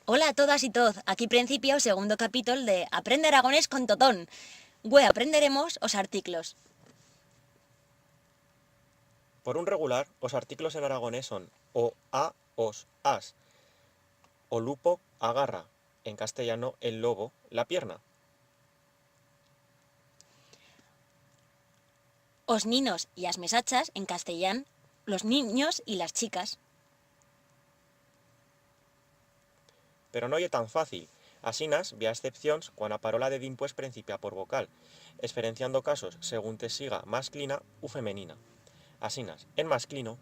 Hola a todas y todos, aquí principia o segundo capítulo de Aprende Aragonés con Totón. Güey, aprenderemos os artículos. Por un regular, os artículos en aragonés son o a, os, as, o lupo, agarra, en castellano el lobo, la pierna. Os ninos y as mesachas, en castellán, los niños y las chicas. Pero no lle tan fácil. Asinas, vía excepcións, cuando a parola de dimpués principia por vocal, exferenciando casos según te siga masclina u femenina. Asinas, en masclino,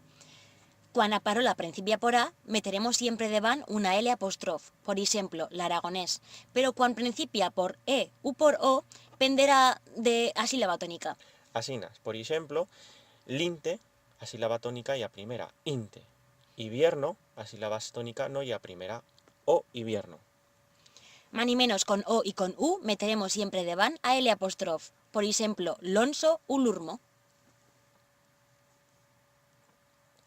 Cuando a parola principia por A, meteremos siempre de van una L apostrof, por ejemplo, la aragonés. Pero cuando principia por E u por O, penderá de a sílaba tónica. asinas, por ejemplo, linte, a sílaba tónica y a primera, inte. Invierno, a sílaba tónica no y a primera, o invierno. Más ni menos con O y con U meteremos siempre de van a L apostrof. Por ejemplo, lonso u lurmo.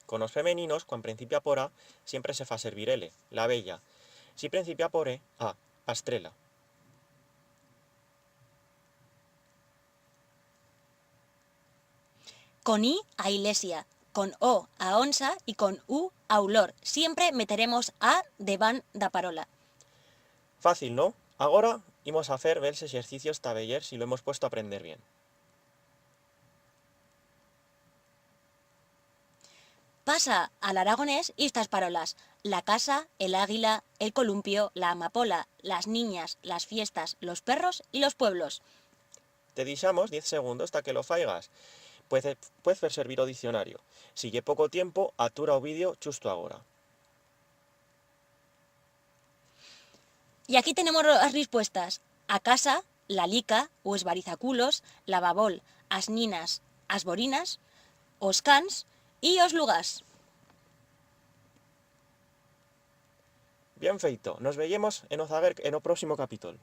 Con los femeninos, cuando principia por A, siempre se fa servir L, la bella. Si principia por E, A, astrela. Con I a ilesia, con O a onza y con U a ulor. Siempre meteremos A de van da parola. Fácil, ¿no? Ahora íbamos a hacer ver ejercicios tabeller si lo hemos puesto a aprender bien. Pasa al aragonés estas parolas: la casa, el águila, el columpio, la amapola, las niñas, las fiestas, los perros y los pueblos. Te dixamos 10 segundos hasta que lo faigas. Puedes hacer servir o diccionario. Si lle poco tiempo, atura o vídeo justo ahora. Y aquí tenemos las respuestas: a casa, la lica, o esbarizaculos, la babol, as ninas, as borinas, os cans y os lugas. Bien feito, nos veíamos en o próximo capítulo.